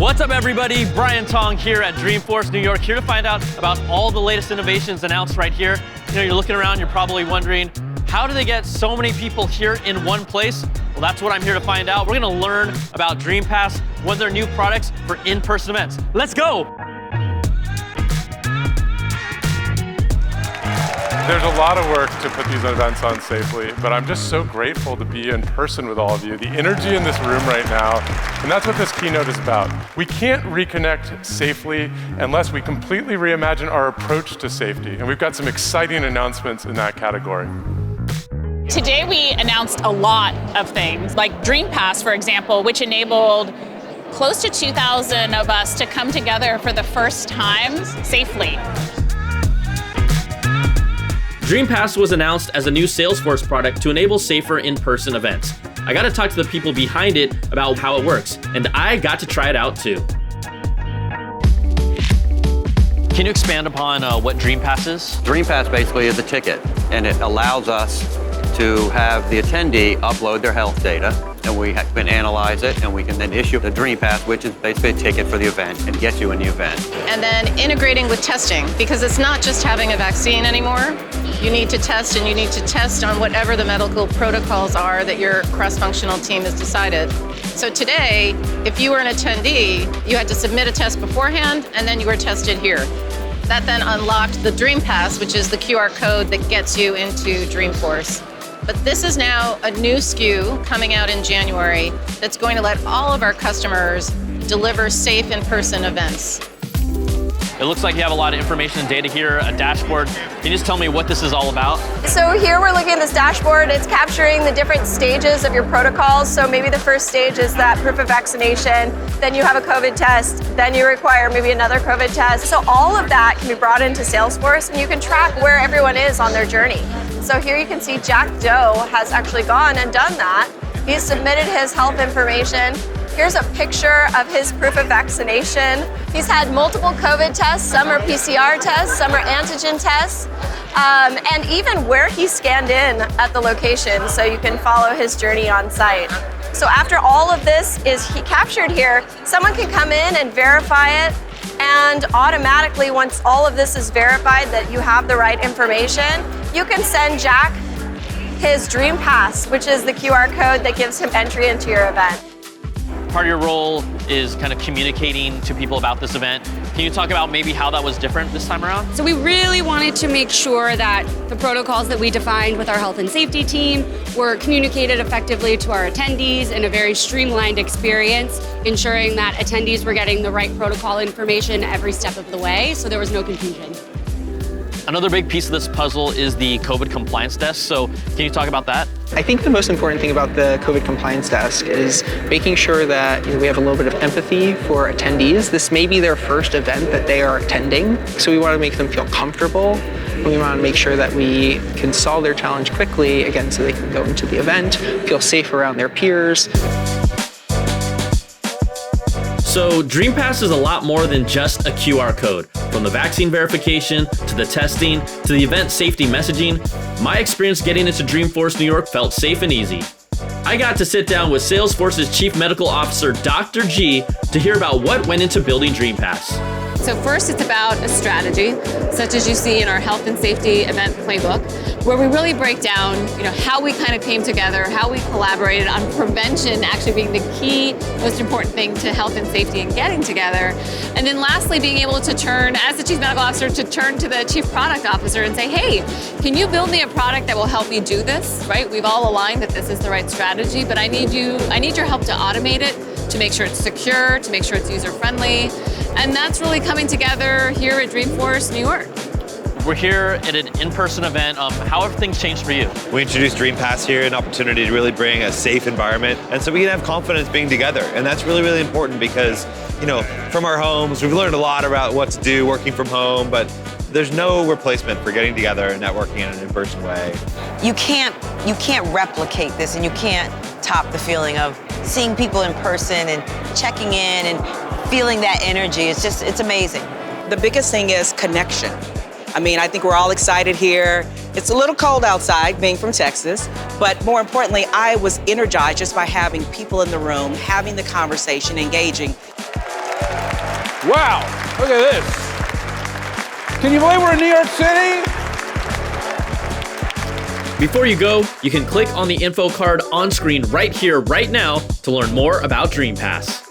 What's up, everybody? Brian Tong here at Dreamforce, New York, here to find out about all the latest innovations announced right here. You know, you're looking around, you're probably wondering, how do they get so many people here in one place? Well, that's what I'm here to find out. We're gonna learn about Dreampass, one of their new products for in-person events. Let's go! There's a lot of work to put these events on safely, but I'm just so grateful to be in person with all of you. The energy in this room right now, and that's what this keynote is about. We can't reconnect safely unless we completely reimagine our approach to safety, and we've got some exciting announcements in that category. Today we announced a lot of things, like Dreampass, for example, which enabled close to 2,000 of us to come together for the first time safely. Dreampass was announced as a new Salesforce product to enable safer in-person events. I got to talk to the people behind it about how it works, and I got to try it out too. Can you expand upon what Dreampass is? Dreampass basically is a ticket, and it allows us to have the attendee upload their health data, and we can analyze it, and we can then issue the Dreampass, which is basically a ticket for the event and get you in the event. And then integrating with testing, because it's not just having a vaccine anymore. You need to test, and you need to test on whatever the medical protocols are that your cross-functional team has decided. So today, if you were an attendee, you had to submit a test beforehand, and then you were tested here. That then unlocked the Dreampass, which is the QR code that gets you into Dreamforce. But this is now a new SKU coming out in January that's going to let all of our customers deliver safe in-person events. It looks like you have a lot of information and data here, a dashboard. Can you just tell me what this is all about? So here we're looking at this dashboard. It's capturing the different stages of your protocols. So maybe the first stage is that proof of vaccination, then you have a COVID test, then you require maybe another COVID test. So all of that can be brought into Salesforce, and you can track where everyone is on their journey. So here you can see Jack Doe has actually gone and done that. He's submitted his health information. Here's a picture of his proof of vaccination. He's had multiple COVID tests. Some are PCR tests, some are antigen tests, and even where he scanned in at the location, so you can follow his journey on site. So after all of this is captured here, someone can come in and verify it, and automatically, once all of this is verified that you have the right information, you can send Jack his Dreampass, which is the QR code that gives him entry into your event. Part of your role is kind of communicating to people about this event. Can you talk about maybe how that was different this time around? So we really wanted to make sure that the protocols that we defined with our health and safety team were communicated effectively to our attendees in a very streamlined experience, ensuring that attendees were getting the right protocol information every step of the way, so there was no confusion. Another big piece of this puzzle is the COVID compliance desk. So can you talk about that? I think the most important thing about the COVID compliance desk is making sure that we have a little bit of empathy for attendees. This may be their first event that they are attending, so we want to make them feel comfortable. And we want to make sure that we can solve their challenge quickly, again, so they can go into the event, feel safe around their peers. So Dreampass is a lot more than just a QR code. From the vaccine verification, to the testing, to the event safety messaging, my experience getting into Dreamforce New York felt safe and easy. I got to sit down with Salesforce's Chief Medical Officer, Dr. G, to hear about what went into building Dreampass. So first, it's about a strategy, such as you see in our health and safety event playbook, where we really break down, how we kind of came together, how we collaborated on prevention actually being the key, most important thing to health and safety and getting together. And then lastly, being able to turn, as the Chief Medical Officer, to turn to the Chief Product Officer and say, hey, can you build me a product that will help me do this, right? We've all aligned that this is the right strategy, but I need your help to automate it, to make sure it's secure, to make sure it's user-friendly. And that's really coming together here at Dreamforce, New York. We're here at an in-person event. How have things changed for you? We introduced Dreampass here, an opportunity to really bring a safe environment, and so we can have confidence being together. And that's really, really important because, from our homes, we've learned a lot about what to do working from home, but there's no replacement for getting together and networking in an in-person way. You can't replicate this, and you can't top the feeling of seeing people in person and checking in and feeling that energy. It's amazing. The biggest thing is connection. I think we're all excited here. It's a little cold outside, being from Texas, but more importantly, I was energized just by having people in the room, having the conversation, engaging. Wow, look at this. Can you believe we're in New York City? Before you go, you can click on the info card on screen right here, right now to learn more about Dreampass.